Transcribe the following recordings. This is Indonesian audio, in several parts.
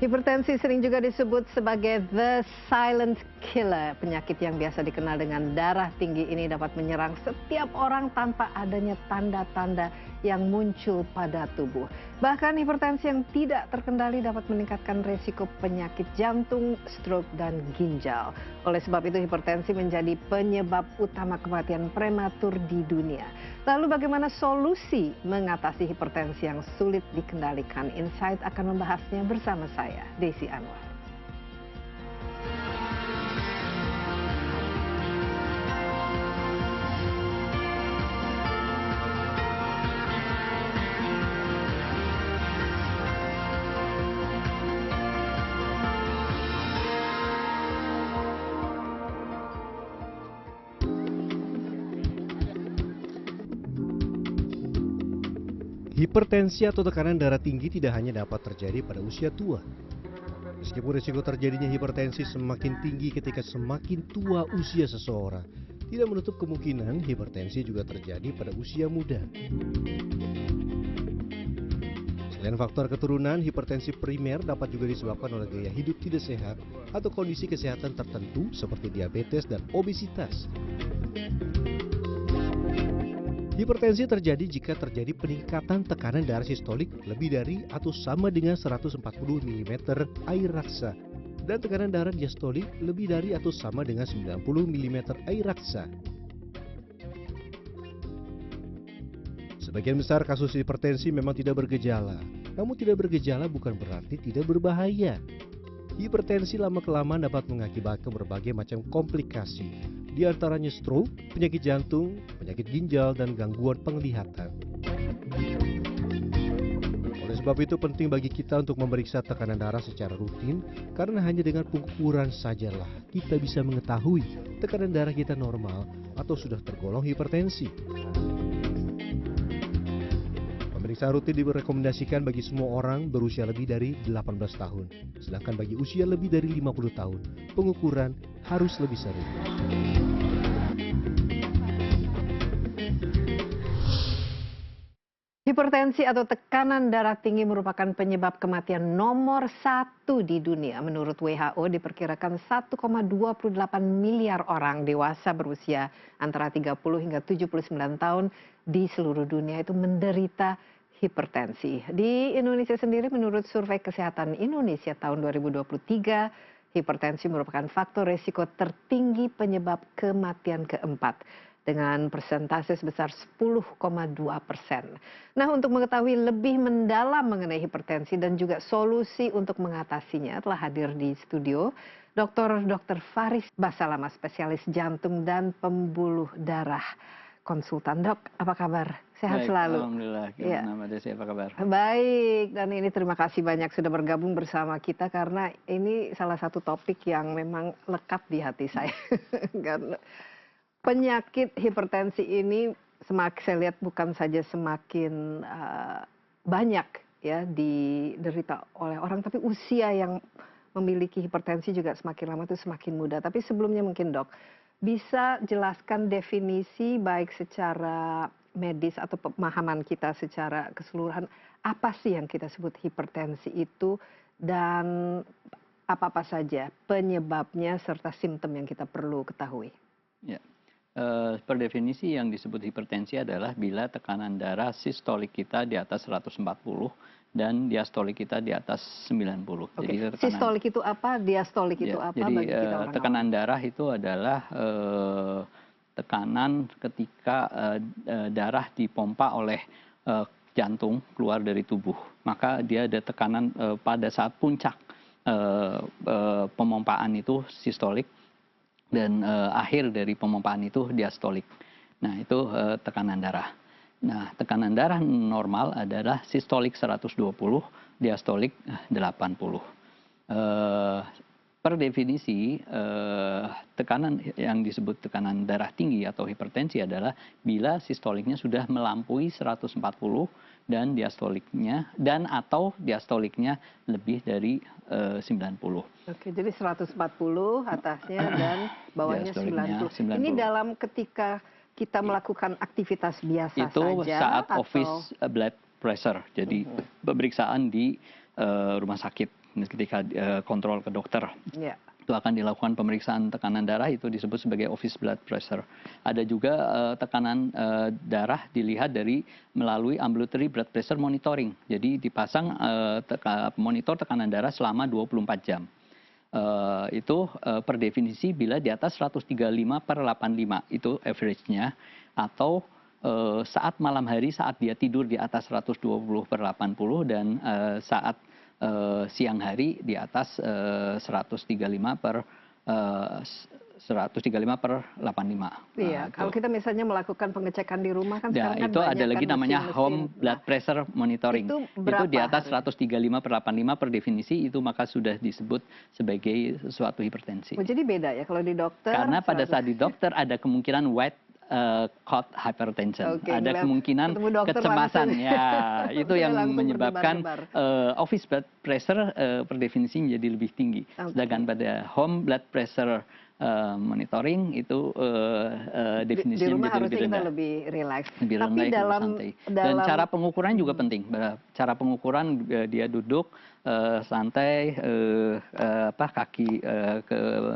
Hipertensi sering juga disebut sebagai the silent killer. Penyakit yang biasa dikenal dengan darah tinggi ini dapat menyerang setiap orang tanpa adanya tanda-tanda yang muncul pada tubuh. Bahkan hipertensi yang tidak terkendali dapat meningkatkan resiko penyakit jantung, stroke, dan ginjal. Oleh sebab itu hipertensi menjadi penyebab utama kematian prematur di dunia. Lalu bagaimana solusi mengatasi hipertensi yang sulit dikendalikan? Insight akan membahasnya bersama saya, Desi Anwar. Hipertensi atau tekanan darah tinggi tidak hanya dapat terjadi pada usia tua. Meskipun risiko terjadinya hipertensi semakin tinggi ketika semakin tua usia seseorang, tidak menutup kemungkinan hipertensi juga terjadi pada usia muda. Selain faktor keturunan, hipertensi primer dapat juga disebabkan oleh gaya hidup tidak sehat atau kondisi kesehatan tertentu seperti diabetes dan obesitas. Hipertensi terjadi jika terjadi peningkatan tekanan darah sistolik lebih dari atau sama dengan 140 mm air raksa dan tekanan darah diastolik lebih dari atau sama dengan 90 mm air raksa. Sebagian besar kasus hipertensi memang tidak bergejala, namun tidak bergejala bukan berarti tidak berbahaya. Hipertensi lama-kelamaan dapat mengakibatkan berbagai macam komplikasi, di antaranya stroke, penyakit jantung, penyakit ginjal, dan gangguan penglihatan. Oleh sebab itu penting bagi kita untuk memeriksa tekanan darah secara rutin, karena hanya dengan pengukuran sajalah kita bisa mengetahui tekanan darah kita normal atau sudah tergolong hipertensi. Pemeriksaan rutin direkomendasikan bagi semua orang berusia lebih dari 18 tahun. Sedangkan bagi usia lebih dari 50 tahun, pengukuran harus lebih sering. Hipertensi atau tekanan darah tinggi merupakan penyebab kematian nomor 1 di dunia. Menurut WHO diperkirakan 1,28 miliar orang dewasa berusia antara 30 hingga 79 tahun di seluruh dunia itu menderita hipertensi. Di Indonesia sendiri menurut Survei Kesehatan Indonesia tahun 2023, hipertensi merupakan faktor risiko tertinggi penyebab kematian keempat, dengan persentase sebesar 10,2%. Nah, untuk mengetahui lebih mendalam mengenai hipertensi dan juga solusi untuk mengatasinya, telah hadir di studio Dr. Faris Basalamah, spesialis jantung dan pembuluh darah, konsultan. Dok, apa kabar? Sehat Baik, selalu? alhamdulillah. Ya. Gimana Mbak Desi, apa kabar? Baik, dan ini terima kasih banyak sudah bergabung bersama kita karena ini salah satu topik yang memang lekat di hati saya. Karena penyakit hipertensi ini semakin saya lihat bukan saja semakin banyak ya diderita oleh orang, tapi usia yang memiliki hipertensi juga semakin lama itu semakin muda. Tapi sebelumnya mungkin Dok, bisa jelaskan definisi baik secara medis atau pemahaman kita secara keseluruhan, apa sih yang kita sebut hipertensi itu dan apa-apa saja penyebabnya serta simptom yang kita perlu ketahui? Ya. Per definisi yang disebut hipertensi adalah bila tekanan darah sistolik kita di atas 140 dan diastolik kita di atas 90. Oke. Jadi Sistolik itu apa, diastolik itu apa jadi, bagi kita orang tekanan awam? darah itu adalah tekanan ketika darah dipompa oleh jantung keluar dari tubuh. Maka dia ada tekanan pada saat puncak pemompaan itu sistolik, dan akhir dari pemompaan itu diastolik. Nah, itu tekanan darah. Nah, tekanan darah normal adalah sistolik 120, diastolik 80. Per definisi, tekanan yang disebut tekanan darah tinggi atau hipertensi adalah bila sistoliknya sudah melampaui 140 dan diastoliknya atau diastoliknya lebih dari 90. Oke, jadi 140 atasnya dan bawahnya 90. 90. Ini dalam ketika kita melakukan aktivitas biasa Itu saja saat atau office blood pressure, jadi pemeriksaan di rumah sakit. ketika kontrol ke dokter. Ya. Itu akan dilakukan pemeriksaan tekanan darah, itu disebut sebagai office blood pressure. Ada juga tekanan darah dilihat melalui ambulatory blood pressure monitoring. Jadi dipasang monitor tekanan darah selama 24 jam. Itu per definisi bila di atas 135/85 itu average-nya, atau saat malam hari saat dia tidur di atas 120/80 dan saat siang hari di atas 135/85. Iya, kalau kita misalnya melakukan pengecekan di rumah kan Ya, sekarang kan itu banyak ada lagi kan namanya mesin-mesin. home blood pressure monitoring. Itu Itu di atas berapa 135/85 per definisi, itu maka sudah disebut sebagai suatu hipertensi. Oh, jadi beda ya kalau di dokter. Karena pada saat di dokter ada kemungkinan white coat hypertension, Oke, ada ngeliat kemungkinan ketemu dokter kecemasan, langsung. ya itu yang Langsung menyebabkan berdebar-debar. office blood pressure per definisi menjadi lebih tinggi. Oke. Sedangkan pada home blood pressure monitoring itu Di definisinya rumah menjadi harusnya lebih kita rendah. lebih rileks. Lebih Tapi rendah, itu dalam santai. Dan cara pengukuran juga penting. Cara pengukuran dia duduk santai, kaki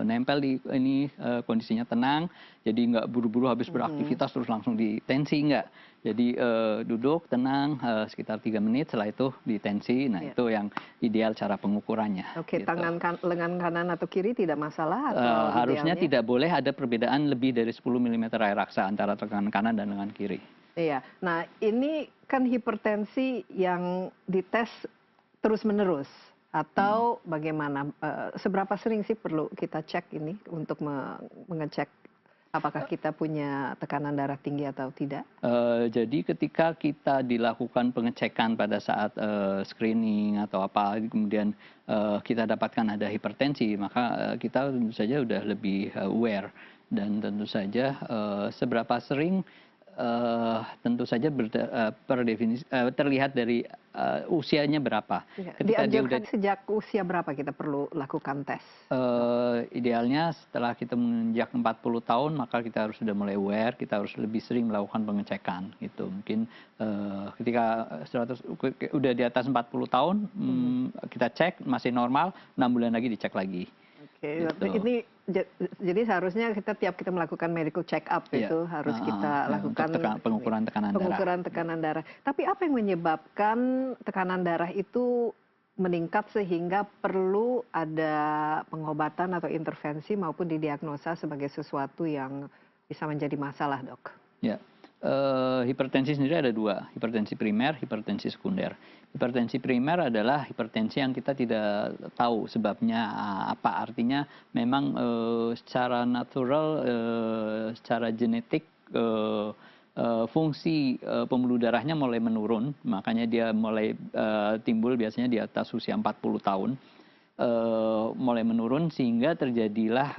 nempel di ini, kondisinya tenang. Jadi nggak buru-buru habis beraktivitas terus langsung ditensi, nggak. Jadi duduk tenang sekitar 3 menit, setelah itu ditensi. Nah, itu yang ideal cara pengukurannya. Oke, gitu. lengan kanan atau kiri tidak masalah atau Harusnya idealnya? tidak boleh ada perbedaan lebih dari 10 mm air aksa antara lengan kanan dan lengan kiri. Iya. Nah, ini kan hipertensi yang dites terus-menerus atau bagaimana? Seberapa sering sih perlu kita cek ini untuk mengecek apakah kita punya tekanan darah tinggi atau tidak? Jadi ketika kita dilakukan pengecekan pada saat screening atau apa, kemudian kita dapatkan ada hipertensi, maka kita tentu saja sudah lebih aware, dan tentu saja seberapa sering tentu saja per definisi terlihat dari usianya berapa. Ya, Ketika dia dianjurkan sejak usia berapa kita perlu lakukan tes? Idealnya setelah kita menginjak 40 tahun, maka kita harus sudah mulai aware, kita harus lebih sering melakukan pengecekan gitu. Mungkin ketika udah di atas 40 tahun kita cek masih normal, 6 bulan lagi dicek lagi. Oke, gitu. ini jadi seharusnya kita melakukan medical check up itu harus kita lakukan untuk pengukuran tekanan darah. Tapi apa yang menyebabkan tekanan darah itu meningkat sehingga perlu ada pengobatan atau intervensi maupun didiagnosa sebagai sesuatu yang bisa menjadi masalah, Dok? Ya. Hipertensi sendiri ada dua, hipertensi primer, hipertensi sekunder. Hipertensi primer adalah hipertensi yang kita tidak tahu sebabnya apa, artinya memang secara natural, secara genetik fungsi pembuluh darahnya mulai menurun, makanya dia mulai timbul biasanya di atas usia 40 tahun, mulai menurun sehingga terjadilah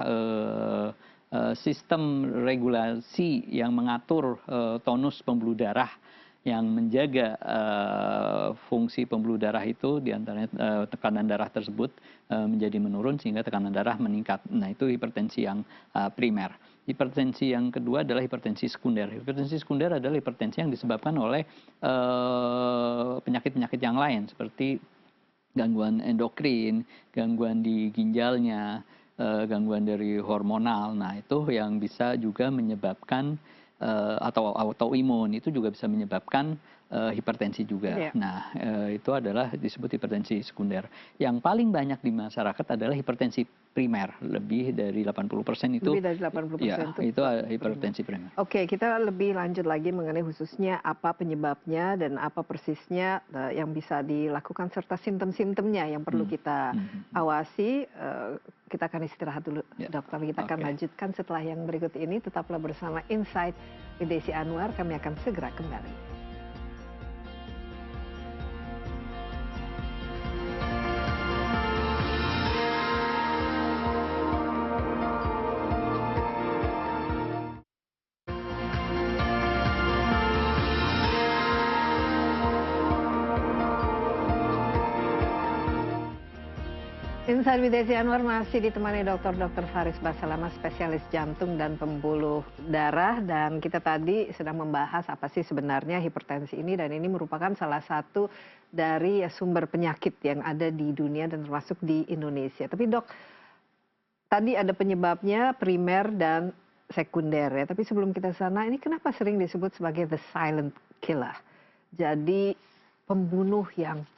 sistem regulasi yang mengatur tonus pembuluh darah yang menjaga fungsi pembuluh darah itu, diantaranya tekanan darah tersebut menjadi menurun sehingga tekanan darah meningkat. Nah, itu hipertensi yang primer. Hipertensi yang kedua adalah hipertensi sekunder. Hipertensi sekunder adalah hipertensi yang disebabkan oleh penyakit-penyakit yang lain seperti gangguan endokrin, gangguan di ginjalnya, gangguan dari hormonal. Nah, itu yang bisa juga menyebabkan atau autoimun, itu juga bisa menyebabkan hipertensi juga. Yeah. Nah, itu adalah disebut hipertensi sekunder. Yang paling banyak di masyarakat adalah hipertensi primer, lebih dari 80% itu. Lebih dari 80% ya, itu hipertensi primer. Oke, kita lebih lanjut lagi mengenai khususnya apa penyebabnya dan apa persisnya yang bisa dilakukan serta simptom-simptomnya yang perlu kita awasi. Kita akan istirahat dulu, dokter. Kita akan lanjutkan setelah yang berikut ini. Tetaplah bersama Insight with Desi Anwar. Kami akan segera kembali. Insight with Desi Anwar masih ditemani Dr. Faris Basalamah, spesialis jantung dan pembuluh darah. Dan kita tadi sedang membahas apa sih sebenarnya hipertensi ini, dan ini merupakan salah satu dari sumber penyakit yang ada di dunia dan termasuk di Indonesia. Tapi dok, tadi ada penyebabnya primer dan sekunder ya. Tapi sebelum kita sana, ini kenapa sering disebut sebagai the silent killer? Jadi pembunuh yang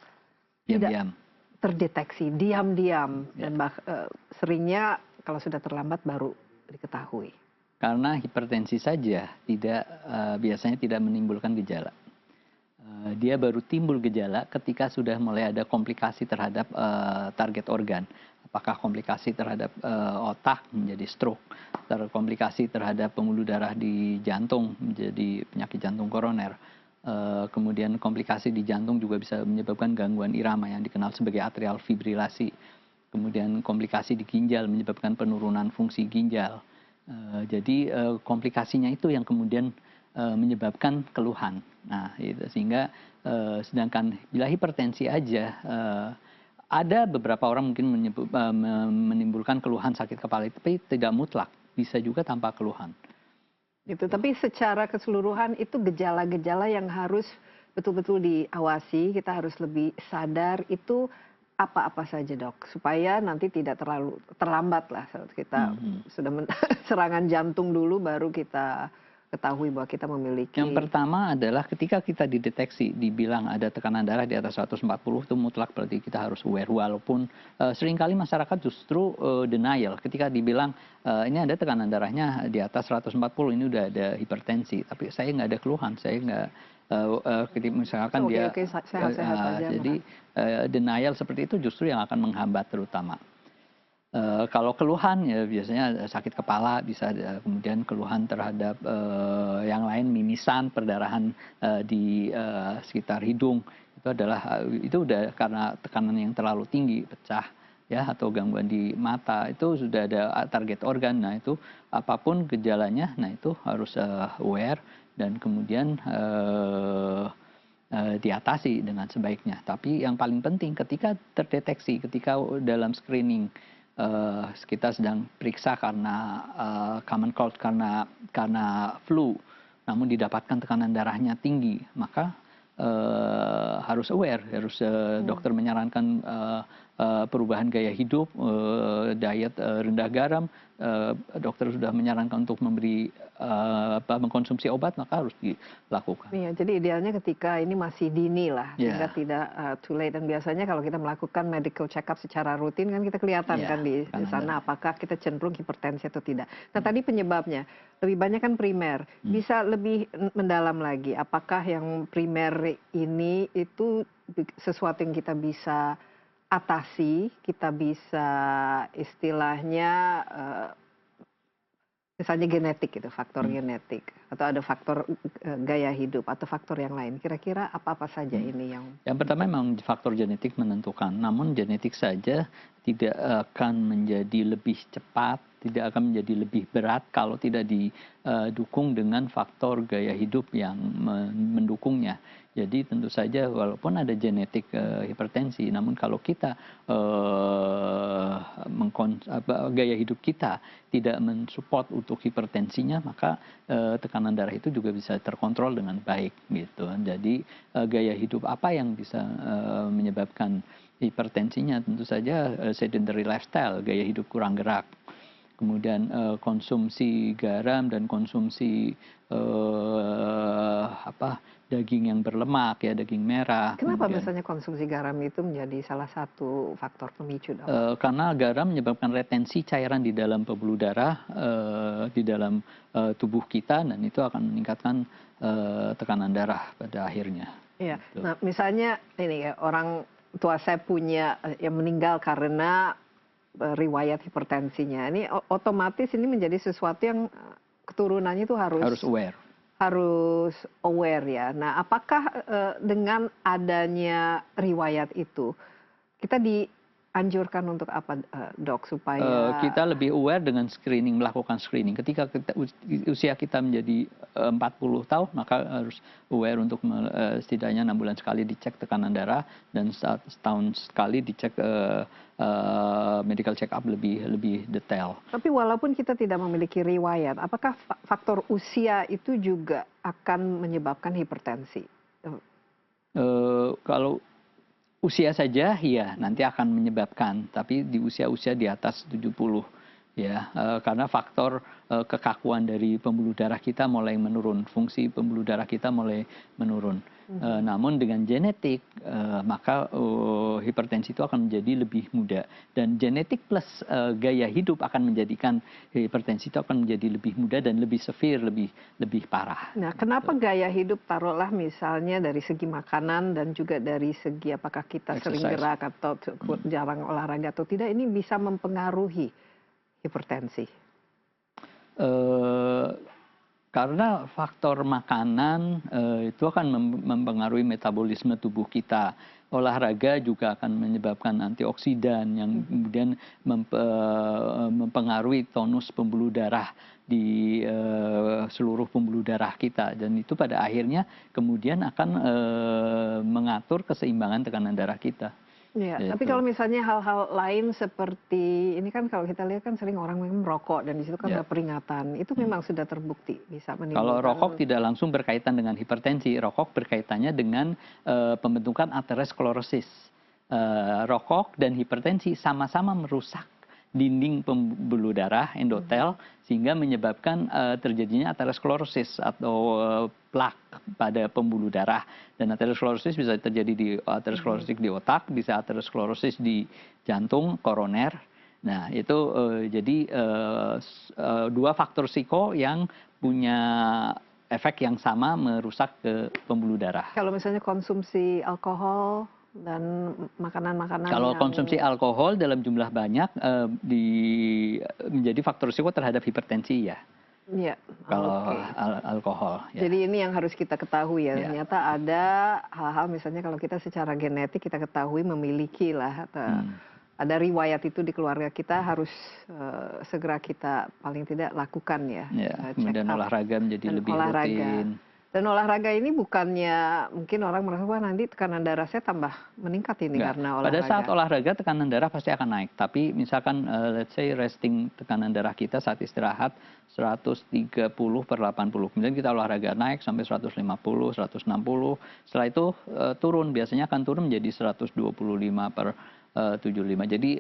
tidak terdeteksi, diam-diam, dan seringnya kalau sudah terlambat baru diketahui. Karena hipertensi saja biasanya tidak menimbulkan gejala. Dia baru timbul gejala ketika sudah mulai ada komplikasi terhadap target organ. Apakah komplikasi terhadap otak menjadi stroke, komplikasi terhadap pembuluh darah di jantung menjadi penyakit jantung koroner. Kemudian komplikasi di jantung juga bisa menyebabkan gangguan irama yang dikenal sebagai atrial fibrilasi. Kemudian komplikasi di ginjal menyebabkan penurunan fungsi ginjal. Jadi komplikasinya itu yang kemudian menyebabkan keluhan. Nah, sehingga sedangkan bila hipertensi aja ada beberapa orang mungkin menimbulkan keluhan sakit kepala, tapi tidak mutlak, bisa juga tanpa keluhan. Itu, tapi secara keseluruhan itu gejala-gejala yang harus betul-betul diawasi, kita harus lebih sadar itu apa-apa saja dok, supaya nanti tidak terlalu terlambat lah saat kita sudah serangan jantung dulu baru kita ketahui bahwa kita memiliki. Yang pertama adalah ketika kita dideteksi, dibilang ada tekanan darah di atas 140, itu mutlak berarti kita harus aware. Walaupun seringkali masyarakat justru denial ketika dibilang ini ada tekanan darahnya di atas 140, ini udah ada hipertensi. Tapi saya nggak ada keluhan, saya nggak, misalkan dia sehat-sehat saja. Jadi denial seperti itu justru yang akan menghambat terutama. Kalau keluhan ya biasanya sakit kepala, bisa kemudian keluhan terhadap yang lain, mimisan, perdarahan di sekitar hidung, itu udah karena tekanan yang terlalu tinggi, pecah ya, atau gangguan di mata, itu sudah ada target organ. Nah itu apapun gejalanya, nah itu harus aware dan kemudian diatasi dengan sebaiknya. Tapi yang paling penting ketika terdeteksi, ketika dalam screening kita sedang periksa karena common cold, karena flu, namun didapatkan tekanan darahnya tinggi, maka harus aware, harus dokter menyarankan perubahan gaya hidup, diet rendah garam, dokter sudah menyarankan untuk memberi mengkonsumsi obat, maka harus dilakukan. Iya, jadi idealnya ketika ini masih dini lah, sehingga tidak too late. Dan biasanya kalau kita melakukan medical check up secara rutin kan kita kelihatan kan di sana apakah kita cenderung hipertensi atau tidak. Nah tadi penyebabnya lebih banyak kan primer, bisa lebih mendalam lagi. Apakah yang primer ini itu sesuatu yang kita bisa atasi, kita bisa istilahnya misalnya genetik, itu faktor genetik, atau ada faktor gaya hidup atau faktor yang lain. Kira-kira apa-apa saja ini yang... Yang pertama memang faktor genetik menentukan, namun genetik saja tidak akan menjadi lebih cepat, tidak akan menjadi lebih berat kalau tidak didukung dengan faktor gaya hidup yang mendukungnya. Jadi tentu saja walaupun ada genetik hipertensi, namun kalau kita gaya hidup kita tidak mensupport untuk hipertensinya, maka tekanan darah itu juga bisa terkontrol dengan baik gitu. Jadi gaya hidup apa yang bisa menyebabkan hipertensinya? Tentu saja sedentary lifestyle, gaya hidup kurang gerak. Kemudian konsumsi garam dan konsumsi daging yang berlemak ya, daging merah. Kenapa misalnya konsumsi garam itu menjadi salah satu faktor pemicu? Karena garam menyebabkan retensi cairan di dalam pembuluh darah di dalam tubuh kita, dan itu akan meningkatkan tekanan darah pada akhirnya. Iya. Gitu. Nah misalnya ini ya, orang tua saya punya yang meninggal karena riwayat hipertensinya. Ini otomatis ini menjadi sesuatu yang keturunannya itu harus aware ya. Nah, apakah dengan adanya riwayat itu kita dianjurkan untuk apa, Dok, supaya Kita lebih aware dengan screening, melakukan screening. Ketika usia kita menjadi 40 tahun, maka harus aware untuk setidaknya 6 bulan sekali dicek tekanan darah dan setahun sekali dicek medical check up lebih detail. tapi walaupun kita tidak memiliki riwayat, apakah faktor usia itu juga akan menyebabkan hipertensi? Kalau usia saja ya nanti akan menyebabkan, tapi di usia-usia di atas 70 ya, karena faktor kekakuan dari pembuluh darah kita mulai menurun, fungsi pembuluh darah kita mulai menurun. Namun dengan genetik maka hipertensi itu akan menjadi lebih mudah, dan genetik plus gaya hidup akan menjadikan hipertensi itu akan menjadi lebih mudah dan lebih severe, lebih parah. Nah, kenapa gaya hidup, taruhlah misalnya dari segi makanan dan juga dari segi apakah kita sering Exercise. gerak atau jarang olahraga atau tidak, ini bisa mempengaruhi hipertensi? Karena faktor makanan itu akan mempengaruhi metabolisme tubuh kita. Olahraga juga akan menyebabkan antioksidan yang kemudian mempengaruhi tonus pembuluh darah di seluruh pembuluh darah kita, dan itu pada akhirnya kemudian akan mengatur keseimbangan tekanan darah kita. Ya, tapi Gitu. kalau misalnya hal-hal lain seperti ini kan, kalau kita lihat kan sering orang memang merokok dan di situ kan Ya. ada peringatan, itu memang sudah terbukti bisa Kalau menimbulkan. rokok tidak langsung berkaitan dengan hipertensi, rokok berkaitannya dengan pembentukan aterosklerosis. Rokok dan hipertensi sama-sama merusak dinding pembuluh darah endotel sehingga menyebabkan terjadinya aterosklerosis atau plak pada pembuluh darah, dan aterosklerosis bisa terjadi di aterosklerosis di otak, bisa aterosklerosis di jantung, koroner. Nah, itu jadi dua faktor risiko yang punya efek yang sama merusak ke pembuluh darah. Kalau misalnya konsumsi alkohol dan makanan-makanan Kalau yang konsumsi alkohol dalam jumlah banyak menjadi faktor risiko terhadap hipertensi ya. ya, Kalau oke. alkohol ya. Jadi ini yang harus kita ketahui ya. Ya. Ternyata ada hal-hal misalnya kalau kita secara genetik kita ketahui memiliki lah atau ada riwayat itu di keluarga kita, harus segera kita paling tidak lakukan ya. Ya, Check kemudian up olahraga menjadi dan lebih olahraga. rutin. Dan olahraga ini bukannya mungkin orang merasa wah nanti tekanan darah saya tambah meningkat ini Enggak. karena Pada olahraga. saat olahraga tekanan darah pasti akan naik. Tapi misalkan let's say resting tekanan darah kita saat istirahat 130/80. Kemudian kita olahraga naik sampai 150, 160. Setelah itu turun, biasanya akan turun menjadi 125/75. Jadi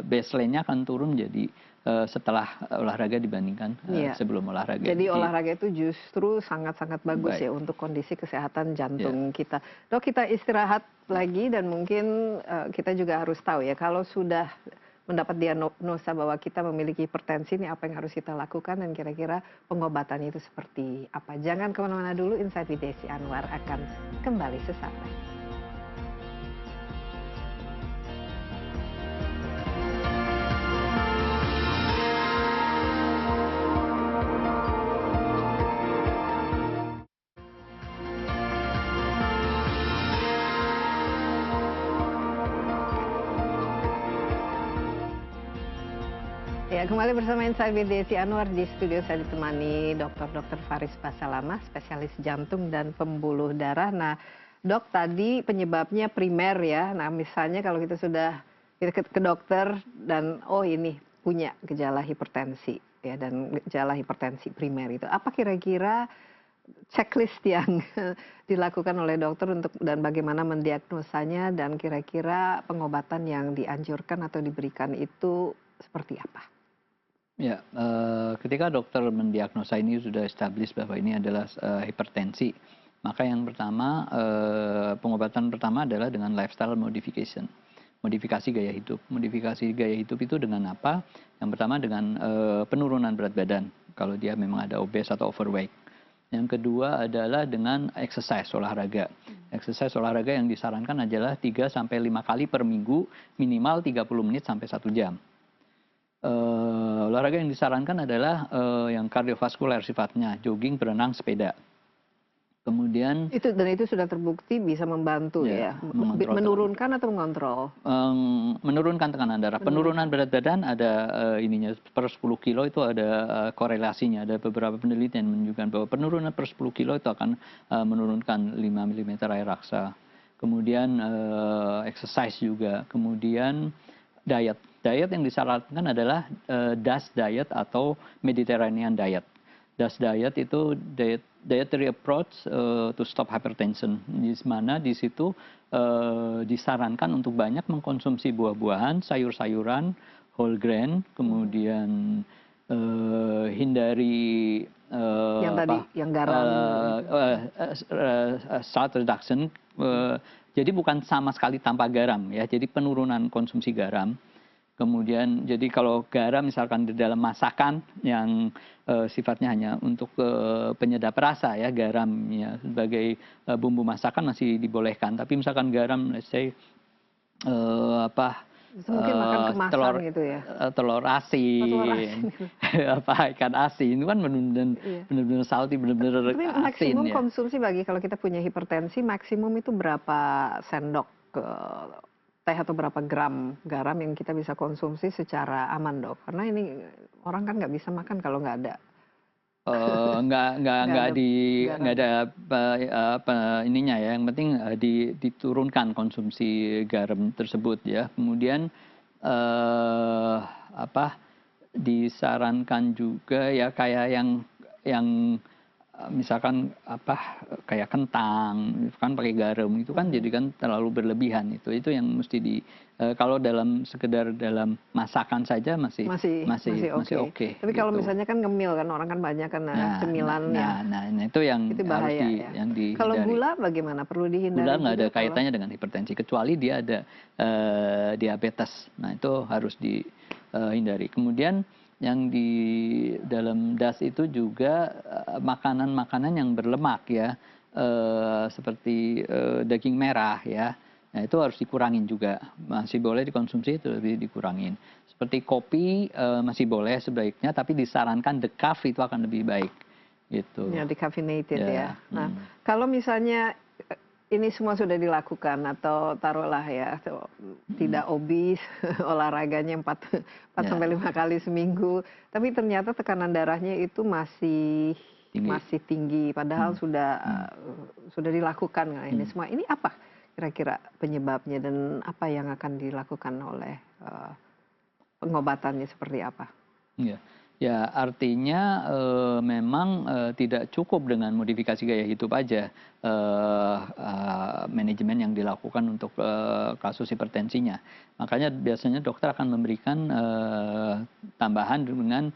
baseline-nya akan turun menjadi setelah olahraga dibandingkan Iya. sebelum olahraga. Jadi olahraga itu justru sangat-sangat bagus Baik. ya untuk kondisi kesehatan jantung kita. Dok, kita istirahat lagi dan mungkin kita juga harus tahu ya kalau sudah mendapat diagnosa bahwa kita memiliki hipertensi, ini apa yang harus kita lakukan dan kira-kira pengobatan itu seperti apa. Jangan kemana-mana dulu, Insight with Desi Anwar akan kembali sesaat lagi. Ya, kembali bersama Insight with Desi Anwar. Di studio saya ditemani Dr. Faris Basalamah, spesialis jantung dan pembuluh darah. Nah, Dok, tadi penyebabnya primer ya. Nah, misalnya kalau kita sudah ke dokter dan oh ini punya gejala hipertensi ya, dan gejala hipertensi primer itu apa kira-kira checklist yang dilakukan oleh dokter untuk dan bagaimana mendiagnosanya dan kira-kira pengobatan yang dianjurkan atau diberikan itu seperti apa? Ya, ketika dokter mendiagnosa ini sudah establish bahwa ini adalah hipertensi, maka yang pertama pengobatan pertama adalah dengan lifestyle modification, modifikasi gaya hidup. Modifikasi gaya hidup itu dengan apa? Yang pertama dengan penurunan berat badan kalau dia memang ada obes atau overweight. Yang kedua adalah dengan exercise, olahraga. Exercise olahraga yang disarankan adalah 3 sampai 5 kali per minggu, minimal 30 menit sampai 1 jam. Olahraga yang disarankan adalah yang kardiovaskuler sifatnya, jogging, berenang, sepeda. Kemudian itu sudah terbukti bisa membantu ya, ya, mengontrol menurunkan atau mengontrol? menurunkan tekanan darah. Penurunan berat badan ada ininya per 10 kilo itu ada korelasinya. Ada beberapa penelitian menunjukkan bahwa penurunan per 10 kilo itu akan menurunkan 5 mm air raksa. Kemudian exercise juga. Kemudian diet. Diet yang disarankan adalah DAS diet atau Mediterranean diet. DAS diet itu dietary approach to stop hypertension. Di mana di situ disarankan untuk banyak mengkonsumsi buah-buahan, sayur-sayuran, whole grain, kemudian hindari Yang tadi, yang garam. Salt reduction. Jadi bukan sama sekali tanpa garam ya. Jadi penurunan konsumsi garam. Kemudian jadi kalau garam misalkan di dalam masakan yang sifatnya hanya untuk penyedap rasa ya, garam ya sebagai bumbu masakan masih dibolehkan. Tapi misalkan garam let's say Mungkin makan kemasan telur gitu ya. Telur asin, Telur asin. ikan asin itu kan benar-benar salty, benar-benar Tapi asin maksimum ya. konsumsi bagi kalau kita punya hipertensi, maksimum itu berapa sendok ke teh atau berapa gram garam yang kita bisa konsumsi secara aman, Dok? Karena ini orang kan nggak bisa makan kalau nggak ada Nggak ada ininya ya. Yang penting diturunkan konsumsi garam tersebut ya. Kemudian disarankan juga ya kayak yang misalkan kayak kentang itu kan pakai garam itu kan jadi kan terlalu berlebihan. Itu yang mesti kalau sekedar dalam masakan saja masih oke. Tapi kalau gitu. misalnya kan ngemil kan, orang kan banyak kan cemilannya. Nah, itu yang bahaya harus ya. yang dihindari. Kalau gula bagaimana? Perlu dihindari. Gula nggak ada juga kaitannya dengan hipertensi kecuali dia ada diabetes. Nah itu harus dihindari. Kemudian yang di dalam DAS itu juga makanan-makanan yang berlemak ya, seperti daging merah ya. Nah itu harus dikurangin juga. Masih boleh dikonsumsi itu lebih dikurangin. Seperti kopi masih boleh sebaiknya, tapi disarankan decaf itu akan lebih baik. Gitu. Ya, decaffeinated ya. Ya. Nah, kalau misalnya ini semua sudah dilakukan atau taruhlah ya tidak obes, olahraganya 4 sampai 5 kali seminggu, tapi ternyata tekanan darahnya itu masih tinggi padahal sudah dilakukan. Nah, ini semua ini apa kira-kira penyebabnya dan apa yang akan dilakukan oleh pengobatannya seperti apa? Ya artinya memang tidak cukup dengan modifikasi gaya hidup aja manajemen yang dilakukan untuk kasus hipertensinya. Makanya biasanya dokter akan memberikan tambahan dengan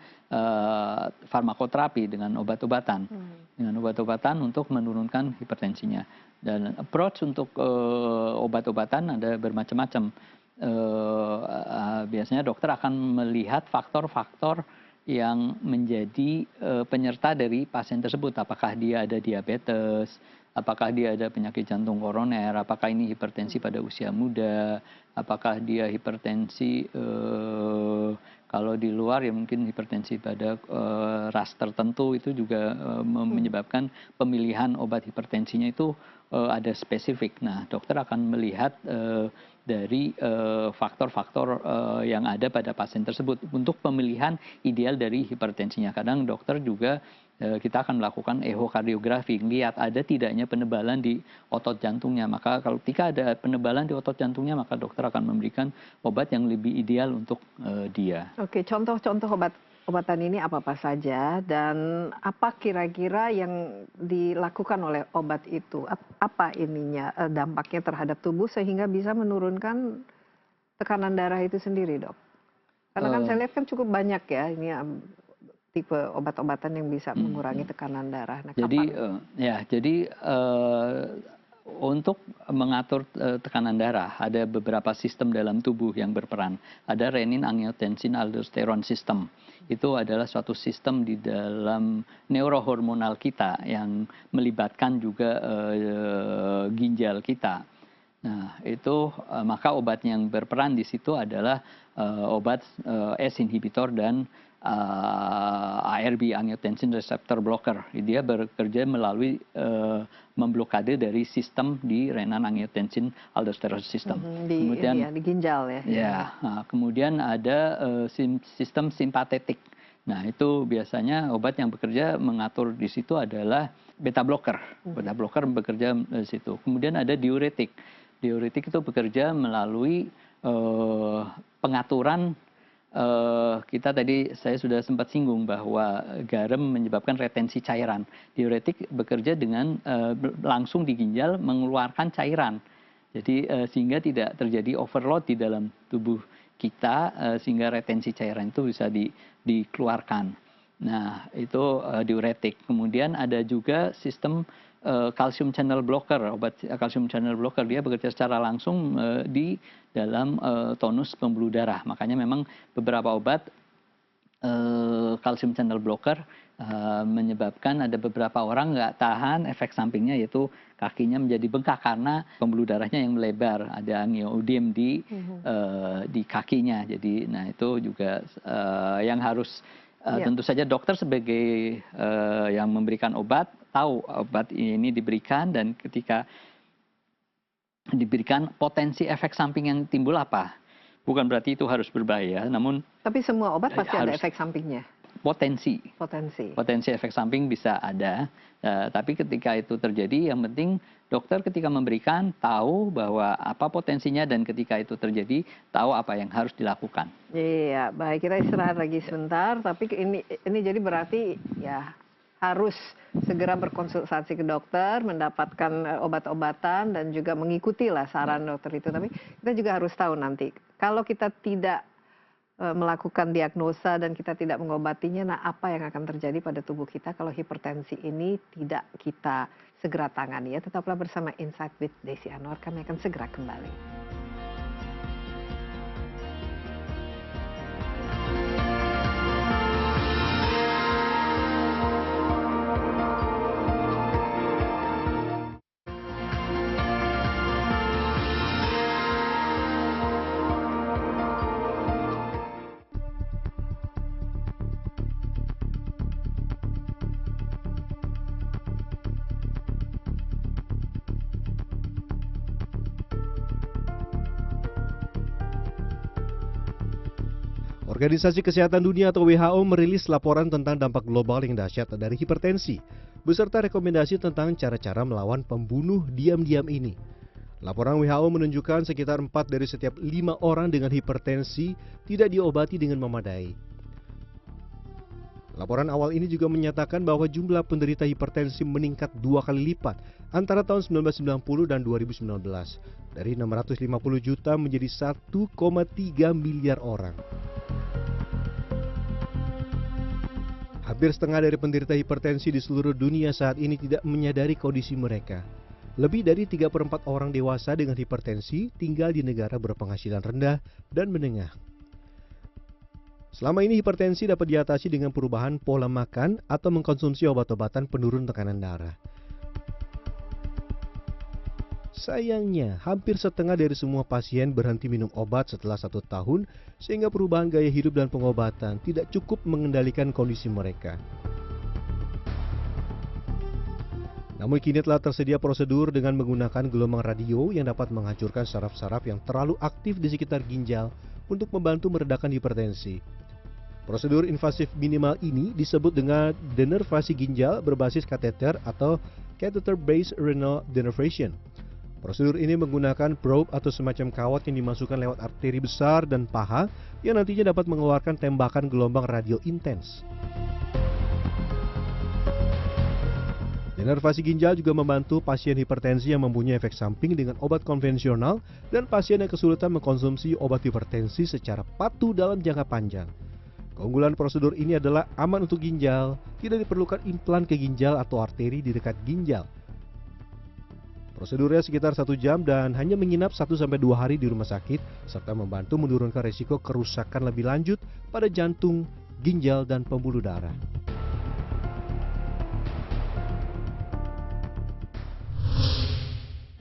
farmakoterapi, dengan obat-obatan. Dengan obat-obatan untuk menurunkan hipertensinya. Dan approach untuk obat-obatan ada bermacam-macam. Biasanya dokter akan melihat faktor-faktor yang menjadi penyerta dari pasien tersebut. Apakah dia ada diabetes, apakah dia ada penyakit jantung koroner, apakah ini hipertensi pada usia muda, apakah dia hipertensi kalau di luar ya mungkin hipertensi pada ras tertentu itu juga menyebabkan pemilihan obat hipertensinya itu ada spesifik. Nah, dokter akan melihat dari faktor-faktor yang ada pada pasien tersebut untuk pemilihan ideal dari hipertensinya. Kadang dokter juga kita akan melakukan ehokardiografi, lihat ada tidaknya penebalan di otot jantungnya. Maka kalau ketika ada penebalan di otot jantungnya, maka dokter akan memberikan obat yang lebih ideal untuk dia. Oke, contoh-contoh obatan ini apa-apa saja dan apa kira-kira yang dilakukan oleh obat itu? Apa ininya dampaknya terhadap tubuh sehingga bisa menurunkan tekanan darah itu sendiri, Dok? Karena kan saya lihat kan cukup banyak ya ini tipe obat-obatan yang bisa mengurangi tekanan darah. Nah, jadi untuk mengatur tekanan darah ada beberapa sistem dalam tubuh yang berperan. Ada renin, angiotensin, aldosteron system. Itu adalah suatu sistem di dalam neurohormonal kita yang melibatkan juga ginjal kita. Nah, itu maka obat yang berperan di situ adalah obat ACE inhibitor dan ARB, angiotensin receptor blocker. Dia bekerja melalui memblokade dari sistem di renin-angiotensin aldosterone system. Kemudian di ginjal ya. Ya, kemudian ada sistem simpatetik. Nah, itu biasanya obat yang bekerja mengatur di situ adalah beta blocker. Beta blocker bekerja di situ. Kemudian ada diuretik. Diuretik itu bekerja melalui pengaturan. Kita tadi saya sudah sempat singgung bahwa garam menyebabkan retensi cairan. Diuretik bekerja dengan langsung di ginjal mengeluarkan cairan. Jadi sehingga tidak terjadi overload di dalam tubuh kita, sehingga retensi cairan itu bisa dikeluarkan. Nah, itu diuretik. Kemudian ada juga sistem calcium channel blocker. Obat calcium channel blocker dia bekerja secara langsung di dalam tonus pembuluh darah. Makanya memang beberapa obat calcium channel blocker menyebabkan ada beberapa orang nggak tahan efek sampingnya, yaitu kakinya menjadi bengkak karena pembuluh darahnya yang melebar, ada angioedem di kakinya. Jadi, nah itu juga yang harus tentu saja dokter sebagai yang memberikan obat tahu obat ini diberikan, dan ketika diberikan potensi efek samping yang timbul apa. Bukan berarti itu harus berbahaya, namun tapi semua obat pasti ada efek sampingnya. Potensi efek samping bisa ada, tapi ketika itu terjadi, yang penting dokter ketika memberikan tahu bahwa apa potensinya, dan ketika itu terjadi tahu apa yang harus dilakukan. Iya, baik, kita istirahat lagi sebentar. Tapi ini jadi berarti ya harus segera berkonsultasi ke dokter, mendapatkan obat-obatan, dan juga mengikuti lah saran dokter itu. Tapi kita juga harus tahu nanti kalau kita tidak melakukan diagnosa dan kita tidak mengobatinya, nah apa yang akan terjadi pada tubuh kita kalau hipertensi ini tidak kita segera tangani ya. Tetaplah bersama Insight with Desi Anwar, kami akan segera kembali. Organisasi Kesehatan Dunia atau WHO merilis laporan tentang dampak global yang dahsyat dari hipertensi, beserta rekomendasi tentang cara-cara melawan pembunuh diam-diam ini. Laporan WHO menunjukkan sekitar 4 dari setiap 5 orang dengan hipertensi tidak diobati dengan memadai. Laporan awal ini juga menyatakan bahwa jumlah penderita hipertensi meningkat 2 kali lipat antara tahun 1990 dan 2019, dari 650 juta menjadi 1,3 miliar orang. Hampir setengah dari penderita hipertensi di seluruh dunia saat ini tidak menyadari kondisi mereka. Lebih dari 3/4 orang dewasa dengan hipertensi tinggal di negara berpenghasilan rendah dan menengah. Selama ini hipertensi dapat diatasi dengan perubahan pola makan atau mengkonsumsi obat-obatan penurun tekanan darah. Sayangnya, hampir setengah dari semua pasien berhenti minum obat setelah 1 tahun, sehingga perubahan gaya hidup dan pengobatan tidak cukup mengendalikan kondisi mereka. Namun kini telah tersedia prosedur dengan menggunakan gelombang radio yang dapat menghancurkan saraf-saraf yang terlalu aktif di sekitar ginjal untuk membantu meredakan hipertensi. Prosedur invasif minimal ini disebut dengan denervasi ginjal berbasis kateter atau catheter-based renal denervation. Prosedur ini menggunakan probe atau semacam kawat yang dimasukkan lewat arteri besar dan paha yang nantinya dapat mengeluarkan tembakan gelombang radio intens. Denervasi ginjal juga membantu pasien hipertensi yang mempunyai efek samping dengan obat konvensional dan pasien yang kesulitan mengkonsumsi obat hipertensi secara patuh dalam jangka panjang. Keunggulan prosedur ini adalah aman untuk ginjal, tidak diperlukan implan ke ginjal atau arteri di dekat ginjal. Prosedurnya sekitar 1 jam dan hanya menginap 1-2 hari di rumah sakit, serta membantu menurunkan risiko kerusakan lebih lanjut pada jantung, ginjal, dan pembuluh darah.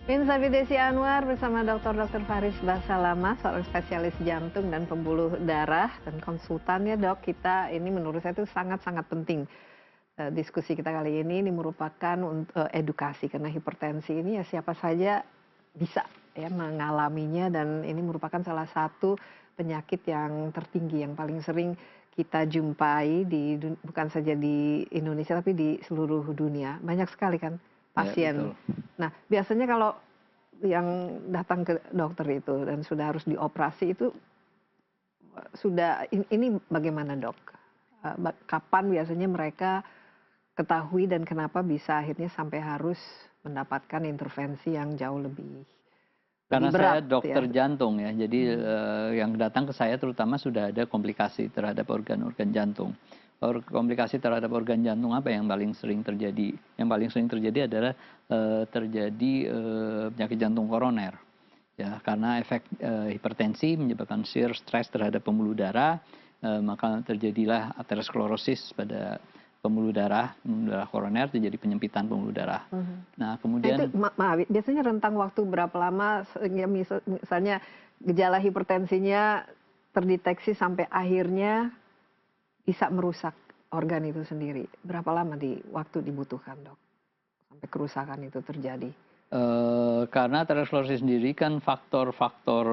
Insight with Desi Anwar bersama Dr. Faris Basalama, seorang spesialis jantung dan pembuluh darah dan konsultan ya dok. Kita ini menurut saya itu sangat-sangat penting. Diskusi kita kali ini merupakan edukasi karena hipertensi ini ya siapa saja bisa ya mengalaminya dan ini merupakan salah satu penyakit yang tertinggi yang paling sering kita jumpai bukan saja di Indonesia tapi di seluruh dunia. Banyak sekali kan pasien. Ya, nah, biasanya kalau yang datang ke dokter itu dan sudah harus dioperasi itu sudah ini bagaimana dok? Kapan biasanya mereka ketahui dan kenapa bisa akhirnya sampai harus mendapatkan intervensi yang jauh lebih karena berat, saya dokter ya? jantung ya, jadi yang datang ke saya terutama sudah ada komplikasi terhadap organ-organ jantung. Komplikasi terhadap organ jantung apa yang paling sering terjadi? Yang paling sering terjadi adalah terjadi penyakit jantung koroner. Ya, karena efek hipertensi menyebabkan shear stress terhadap pembuluh darah, maka terjadilah aterosklerosis pada pembuluh darah koroner, terjadi penyempitan pembuluh darah. Nah, kemudian biasanya rentang waktu berapa lama misalnya gejala hipertensinya terdeteksi sampai akhirnya bisa merusak organ itu sendiri. Berapa lama waktu dibutuhkan dok sampai kerusakan itu terjadi? Karena aterosklerosis sendiri kan faktor-faktor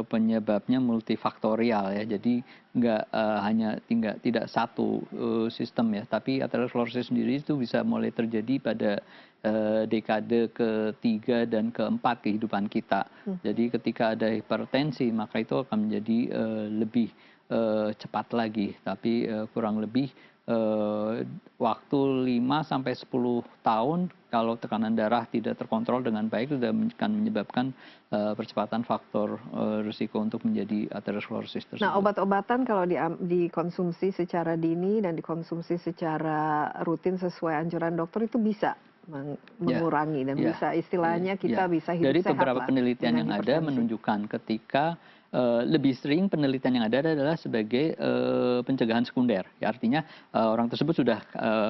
penyebabnya multifaktorial ya, jadi tidak satu sistem ya, tapi aterosklerosis sendiri itu bisa mulai terjadi pada dekade ketiga dan keempat kehidupan kita. Jadi ketika ada hipertensi maka itu akan menjadi lebih cepat lagi, tapi kurang lebih waktu 5 sampai 10 tahun kalau tekanan darah tidak terkontrol dengan baik sudah akan menyebabkan percepatan faktor risiko untuk menjadi aterosklerosis tersebut. Nah, obat-obatan kalau dikonsumsi secara dini dan dikonsumsi secara rutin sesuai anjuran dokter itu bisa mengurangi dan bisa istilahnya kita bisa hidup dari sehat beberapa lah penelitian yang ada menunjukkan ketika lebih sering penelitian yang ada adalah sebagai pencegahan sekunder. Ya, artinya orang tersebut sudah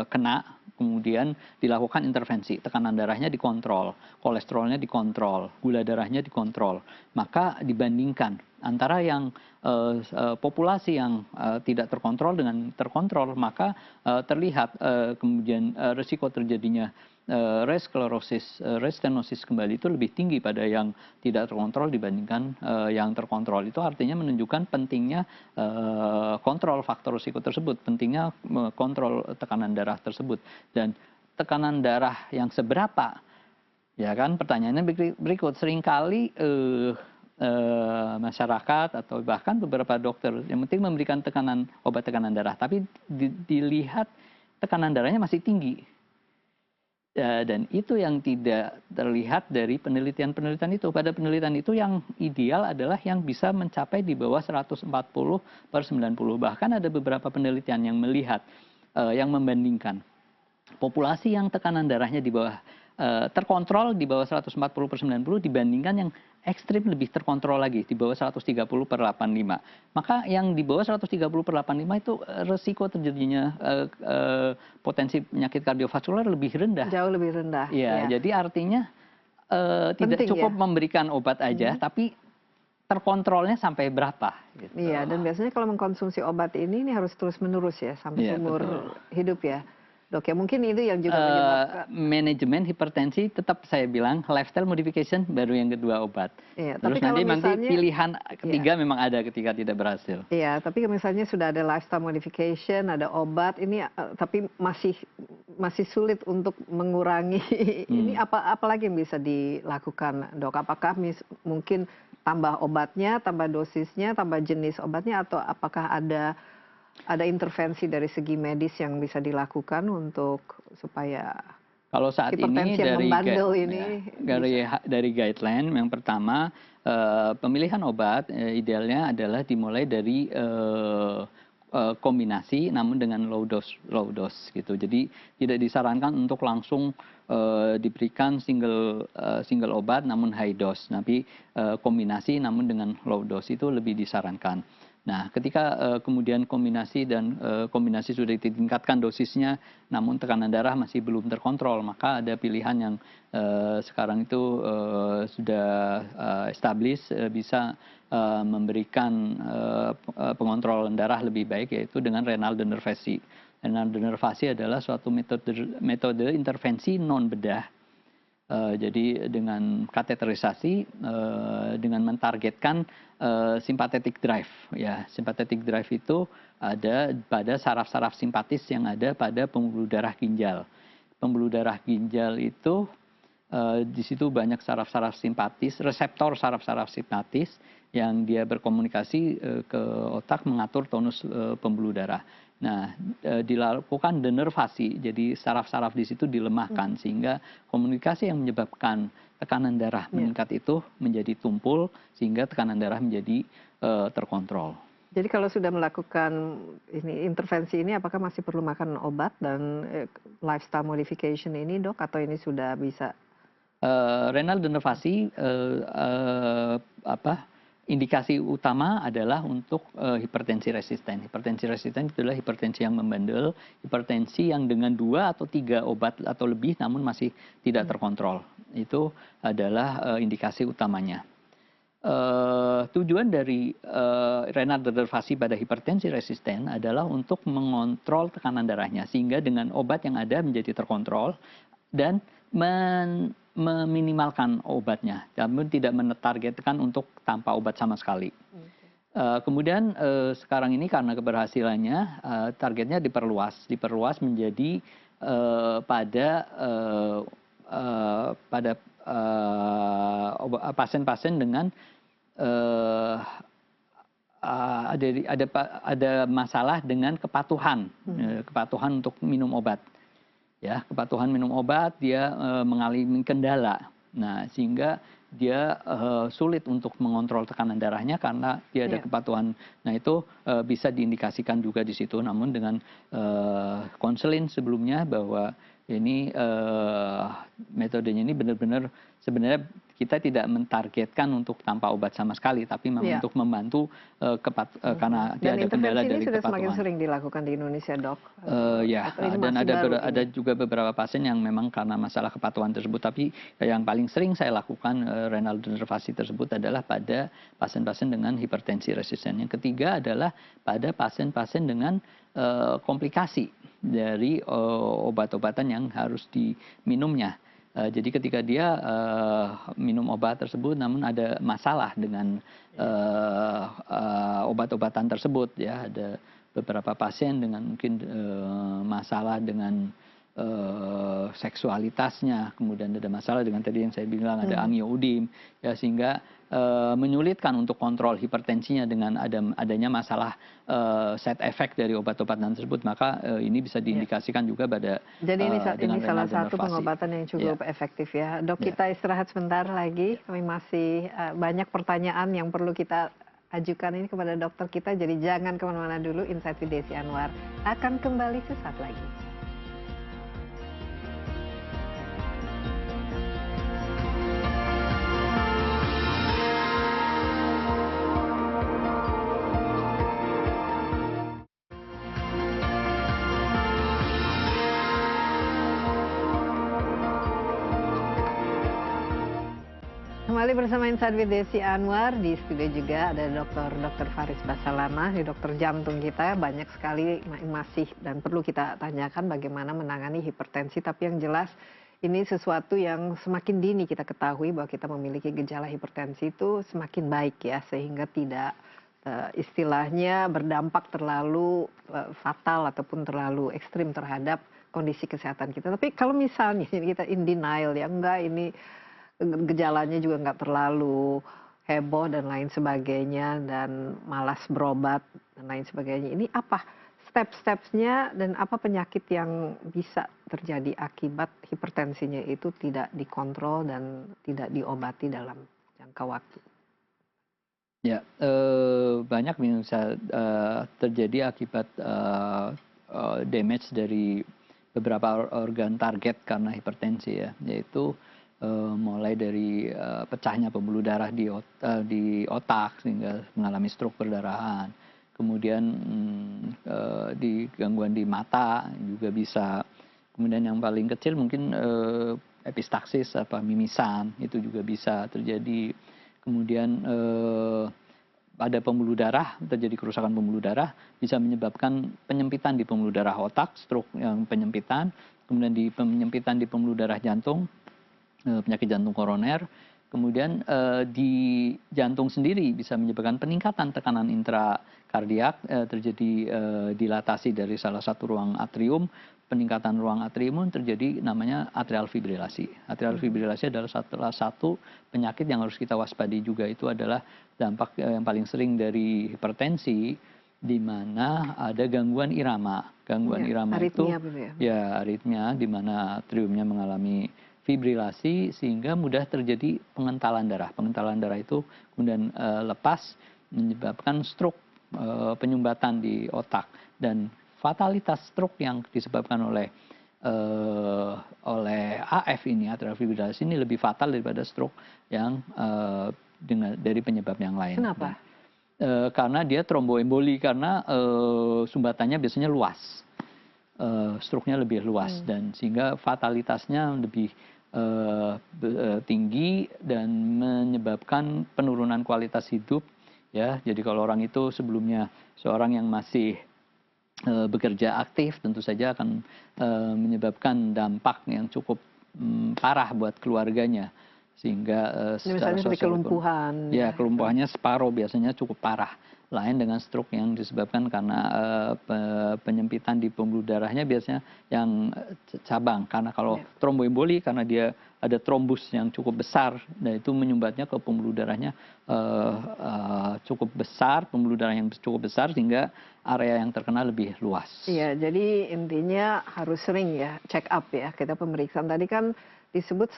kena, kemudian dilakukan intervensi, tekanan darahnya dikontrol, kolesterolnya dikontrol, gula darahnya dikontrol. Maka dibandingkan antara yang populasi yang tidak terkontrol dengan terkontrol, maka terlihat kemudian risiko terjadinya restenosis kembali itu lebih tinggi pada yang tidak terkontrol dibandingkan yang terkontrol. Itu artinya menunjukkan pentingnya kontrol faktor risiko tersebut, pentingnya kontrol tekanan darah tersebut. Dan tekanan darah yang seberapa, ya kan pertanyaannya berikut. Seringkali masyarakat atau bahkan beberapa dokter yang penting memberikan obat tekanan darah, tapi dilihat tekanan darahnya masih tinggi. Dan itu yang tidak terlihat dari penelitian-penelitian itu. Pada penelitian itu yang ideal adalah yang bisa mencapai di bawah 140/90. Bahkan ada beberapa penelitian yang melihat, yang membandingkan populasi yang tekanan darahnya di bawah terkontrol di bawah 140/90 dibandingkan yang ekstrim lebih terkontrol lagi di bawah 130/85. Maka yang di bawah 130/85 itu resiko terjadinya potensi penyakit kardiovaskular lebih rendah. Jauh lebih rendah. Ya, jadi artinya tidak cukup memberikan obat aja, tapi terkontrolnya sampai berapa. Gitu. Iya, dan biasanya kalau mengkonsumsi obat ini harus terus menerus ya sampai seumur hidup ya. Dok, ya mungkin itu yang juga menyebabkan manajemen hipertensi tetap saya bilang lifestyle modification baru yang kedua obat. Iya, terus tapi nanti pilihan ketiga memang ada ketika tidak berhasil. Iya, tapi misalnya sudah ada lifestyle modification, ada obat ini, tapi masih sulit untuk mengurangi. Ini apa lagi yang bisa dilakukan, dok? Apakah mungkin tambah obatnya, tambah dosisnya, tambah jenis obatnya, atau apakah ada intervensi dari segi medis yang bisa dilakukan untuk supaya kalau saat ini dari guideline yang pertama pemilihan obat idealnya adalah dimulai dari kombinasi namun dengan low dose gitu. Jadi tidak disarankan untuk langsung diberikan single obat namun high dose, tapi kombinasi namun dengan low dose itu lebih disarankan. Nah, ketika kemudian kombinasi sudah ditingkatkan dosisnya, namun tekanan darah masih belum terkontrol, maka ada pilihan yang sekarang itu sudah established, bisa memberikan pengontrolan darah lebih baik, yaitu dengan renal denervasi. Renal denervasi adalah suatu metode intervensi non bedah. Jadi dengan kateterisasi, dengan mentargetkan sympathetic drive, ya sympathetic drive itu ada pada saraf-saraf simpatis yang ada pada pembuluh darah ginjal. Pembuluh darah ginjal itu di situ banyak saraf-saraf simpatis, reseptor saraf-saraf simpatis yang dia berkomunikasi ke otak mengatur tonus pembuluh darah. Nah, dilakukan denervasi, jadi saraf-saraf di situ dilemahkan sehingga komunikasi yang menyebabkan tekanan darah meningkat itu menjadi tumpul sehingga tekanan darah menjadi terkontrol. Jadi kalau sudah melakukan intervensi ini, apakah masih perlu makan obat dan lifestyle modification ini, Dok, atau ini sudah bisa? Renal denervasi indikasi utama adalah untuk hipertensi resisten. Hipertensi resisten itu adalah hipertensi yang membandel, hipertensi yang dengan 2 atau 3 obat atau lebih namun masih tidak terkontrol. Itu adalah indikasi utamanya. Tujuan dari renal denervasi pada hipertensi resisten adalah untuk mengontrol tekanan darahnya sehingga dengan obat yang ada menjadi terkontrol dan meminimalkan obatnya, namun tidak menargetkan untuk tanpa obat sama sekali. Kemudian sekarang ini karena keberhasilannya, targetnya diperluas menjadi pada pasien-pasien dengan ada masalah dengan kepatuhan untuk minum obat. Ya, kepatuhan minum obat, dia mengalami kendala. Nah, sehingga dia sulit untuk mengontrol tekanan darahnya karena dia ada kepatuhan. Nah, itu bisa diindikasikan juga di situ. Namun dengan konselin sebelumnya bahwa ini metodenya ini benar-benar sebenarnya kita tidak mentargetkan untuk tanpa obat sama sekali, tapi memang untuk membantu karena dia ada kendala dari kepatuhan. Dan intervensi ini sudah semakin sering dilakukan di Indonesia, Dok? Ya, dan ada juga beberapa pasien yang memang karena masalah kepatuhan tersebut, tapi yang paling sering saya lakukan renal denervasi tersebut adalah pada pasien-pasien dengan hipertensi resisten. Yang ketiga adalah pada pasien-pasien dengan komplikasi dari obat-obatan yang harus diminumnya. Jadi ketika dia minum obat tersebut, namun ada masalah dengan obat-obatan tersebut, ya ada beberapa pasien dengan mungkin masalah dengan seksualitasnya, kemudian ada masalah dengan tadi yang saya bilang ada angioidim, ya sehingga menyulitkan untuk kontrol hipertensinya dengan adanya masalah side effect dari obat-obatan tersebut, maka ini bisa diindikasikan juga pada jadi ini salah satu pengobatan yang cukup efektif ya. Dok, kita istirahat sebentar lagi, kami masih banyak pertanyaan yang perlu kita ajukan ini kepada dokter kita, jadi jangan kemana-mana dulu. Insight with Desi Anwar akan kembali sesaat lagi. Kembali bersama Insight with Desi Anwar. Di studio juga ada Dr. Faris Basalamah, dokter jantung kita. Banyak sekali masih dan perlu kita tanyakan bagaimana menangani hipertensi. Tapi yang jelas ini sesuatu yang semakin dini kita ketahui bahwa kita memiliki gejala hipertensi itu semakin baik ya, sehingga tidak istilahnya berdampak terlalu fatal ataupun terlalu ekstrim terhadap kondisi kesehatan kita. Tapi kalau misalnya kita in denial ya, enggak ini gejalanya juga nggak terlalu heboh dan lain sebagainya dan malas berobat dan lain sebagainya. Ini apa step-stepsnya dan apa penyakit yang bisa terjadi akibat hipertensinya itu tidak dikontrol dan tidak diobati dalam jangka waktu? Ya, banyak yang bisa terjadi akibat damage dari beberapa organ target karena hipertensi ya, yaitu mulai dari pecahnya pembuluh darah di otak sehingga mengalami stroke perdarahan, kemudian di gangguan di mata juga bisa. Kemudian yang paling kecil mungkin epistaksis, mimisan, itu juga bisa terjadi. Kemudian pada pembuluh darah, terjadi kerusakan pembuluh darah, bisa menyebabkan penyempitan di pembuluh darah otak, stroke yang penyempitan, kemudian di penyempitan di pembuluh darah jantung, penyakit jantung koroner, kemudian di jantung sendiri bisa menyebabkan peningkatan tekanan intrakardiak, terjadi dilatasi dari salah satu ruang atrium, peningkatan ruang atrium terjadi namanya atrial fibrilasi. Atrial fibrilasi adalah salah satu penyakit yang harus kita waspadai juga. Itu adalah dampak yang paling sering dari hipertensi, di mana ada gangguan irama. Gangguan irama itu aritmia, di mana atriumnya mengalami fibrilasi sehingga mudah terjadi pengentalan darah. Pengentalan darah itu kemudian lepas menyebabkan stroke, penyumbatan di otak, dan fatalitas stroke yang disebabkan oleh AF ini, atrial fibrillasi ini, lebih fatal daripada stroke yang dari penyebab yang lain. Kenapa? Karena dia tromboemboli, karena sumbatannya biasanya luas, stroke-nya lebih luas, dan sehingga fatalitasnya lebih tinggi dan menyebabkan penurunan kualitas hidup. Ya, jadi kalau orang itu sebelumnya seorang yang masih bekerja aktif, tentu saja akan menyebabkan dampak yang cukup parah buat keluarganya, sehingga misalnya seperti kelumpuhan. Ya, kelumpuhannya separuh, biasanya cukup parah. Lain dengan stroke yang disebabkan karena penyempitan di pembuluh darahnya biasanya yang cabang. Karena kalau tromboemboli, karena dia ada trombus yang cukup besar, dan itu menyumbatnya ke pembuluh darahnya cukup besar, pembuluh darah yang cukup besar, sehingga area yang terkena lebih luas. Iya, jadi intinya harus sering ya check up ya. Kita pemeriksaan tadi kan disebut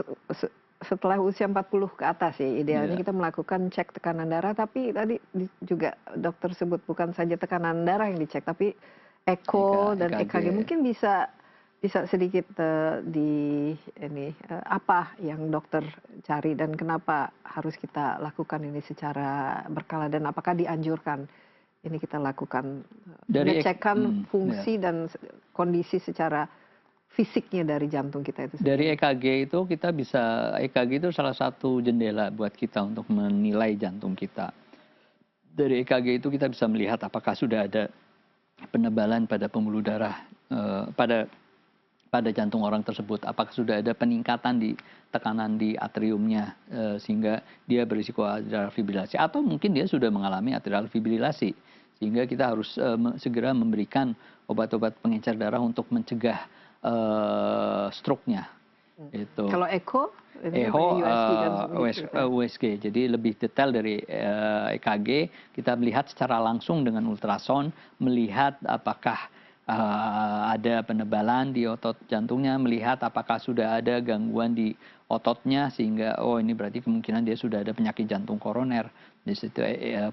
setelah usia 40 ke atas ya, idealnya kita melakukan cek tekanan darah, tapi tadi juga dokter sebut bukan saja tekanan darah yang dicek, tapi echo dan EKG. Mungkin bisa sedikit apa yang dokter cari dan kenapa harus kita lakukan ini secara berkala, dan apakah dianjurkan ini kita lakukan mengecekkan fungsi dan kondisi secara fisiknya dari jantung kita itu sendiri. Dari EKG itu kita bisa, EKG itu salah satu jendela buat kita untuk menilai jantung kita. Dari EKG itu kita bisa melihat apakah sudah ada penebalan pada pembuluh darah pada jantung orang tersebut, apakah sudah ada peningkatan di tekanan di atriumnya sehingga dia berisiko atrial fibrilasi, atau mungkin dia sudah mengalami atrial fibrilasi sehingga kita harus segera memberikan obat-obat pengencer darah untuk mencegah stroke-nya. Itu. Kalau echo USG, jadi lebih detail dari EKG, kita melihat secara langsung dengan ultrasound, melihat apakah ada penebalan di otot jantungnya, melihat apakah sudah ada gangguan di ototnya, sehingga ini berarti kemungkinan dia sudah ada penyakit jantung koroner. Di situ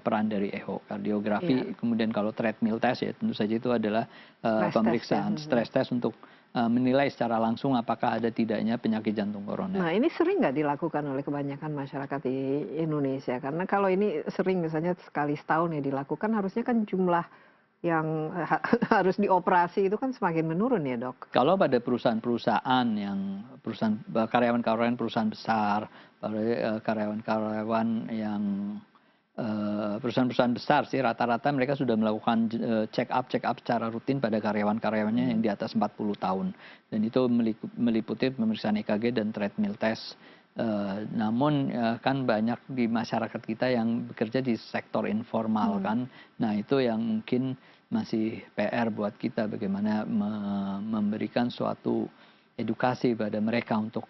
peran dari echokardiografi. Kemudian kalau treadmill test, ya tentu saja itu adalah pemeriksaan stress test untuk menilai secara langsung apakah ada tidaknya penyakit jantung koroner. Nah, ini sering nggak dilakukan oleh kebanyakan masyarakat di Indonesia? Karena kalau ini sering, misalnya sekali setahun ya dilakukan, harusnya kan jumlah yang harus dioperasi itu kan semakin menurun ya, Dok? Kalau pada perusahaan-perusahaan karyawan-karyawan perusahaan besar, karyawan-karyawan yang perusahaan-perusahaan besar sih, rata-rata mereka sudah melakukan check up secara rutin pada karyawan-karyawannya yang di atas 40 tahun. Dan itu meliputi pemeriksaan EKG dan treadmill test. Namun kan banyak di masyarakat kita yang bekerja di sektor informal kan. Nah, itu yang mungkin masih PR buat kita, bagaimana memberikan suatu edukasi pada mereka untuk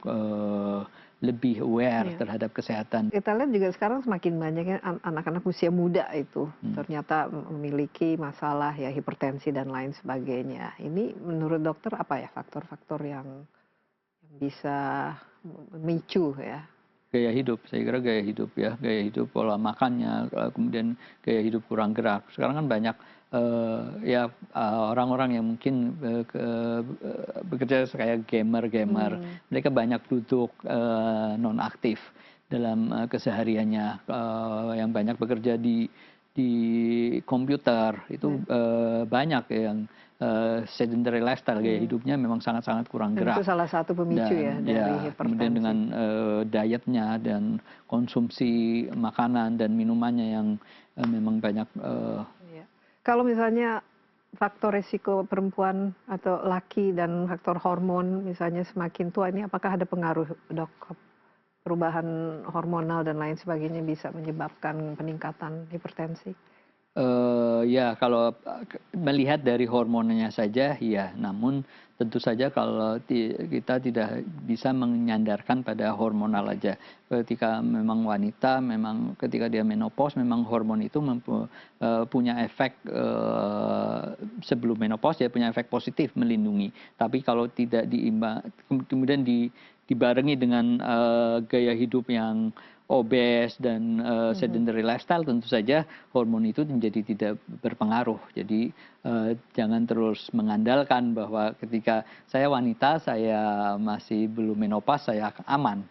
lebih aware terhadap kesehatan. Kita lihat juga sekarang semakin banyaknya anak-anak usia muda itu ternyata memiliki masalah ya, hipertensi dan lain sebagainya. Ini menurut dokter apa ya faktor-faktor yang bisa memicu ya? Gaya hidup, saya kira gaya hidup ya, gaya hidup, pola makannya, kemudian gaya hidup kurang gerak. Sekarang kan banyak orang-orang yang mungkin bekerja kayak gamer, mereka banyak duduk, non aktif dalam kesehariannya, yang banyak bekerja di di komputer itu banyak yang sedentary lifestyle, gaya hidupnya memang sangat-sangat kurang Dan gerak. itu salah satu pemicu ya Dan dari ya, hipertensi. kemudian dengan dietnya dan konsumsi makanan dan minumannya yang memang banyak. Iya. Kalau misalnya faktor risiko perempuan atau laki dan faktor hormon misalnya semakin tua, ini apakah ada pengaruh, Dok? Perubahan hormonal dan lain sebagainya bisa menyebabkan peningkatan hipertensi? Ya, kalau melihat dari hormonnya saja, ya. Namun tentu saja kalau kita tidak bisa menyandarkan pada hormonal aja. Ketika memang wanita, memang ketika dia menopause, memang hormon itu punya efek sebelum menopause, ya punya efek positif melindungi. Tapi kalau tidak kemudian dibarengi dengan gaya hidup yang obes dan sedentary lifestyle, tentu saja hormon itu menjadi tidak berpengaruh. Jadi jangan terus mengandalkan bahwa ketika saya wanita, saya masih belum menopause, saya aman.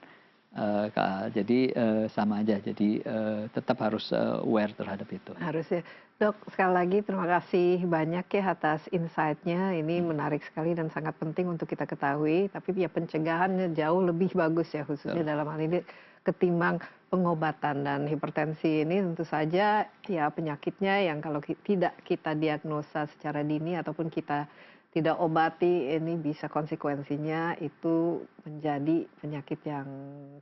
Jadi sama aja. Jadi tetap harus aware terhadap itu. Harus ya. Dok, sekali lagi terima kasih banyak ya atas insight-nya. Ini menarik sekali dan sangat penting untuk kita ketahui. Tapi ya pencegahannya jauh lebih bagus ya, khususnya dalam hal ini ketimbang pengobatan. Dan hipertensi ini tentu saja ya penyakitnya yang kalau tidak kita diagnosa secara dini ataupun kita tidak obati, ini bisa konsekuensinya itu menjadi penyakit yang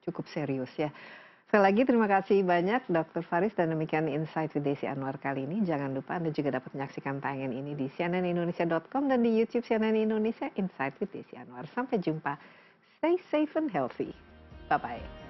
cukup serius ya. Sekali lagi terima kasih banyak Dr. Faris, dan demikian Insight with Desi Anwar kali ini. Jangan lupa Anda juga dapat menyaksikan tayangan ini di cnnindonesia.com dan di YouTube CNN Indonesia Insight with Desi Anwar. Sampai jumpa. Stay safe and healthy. Bye-bye.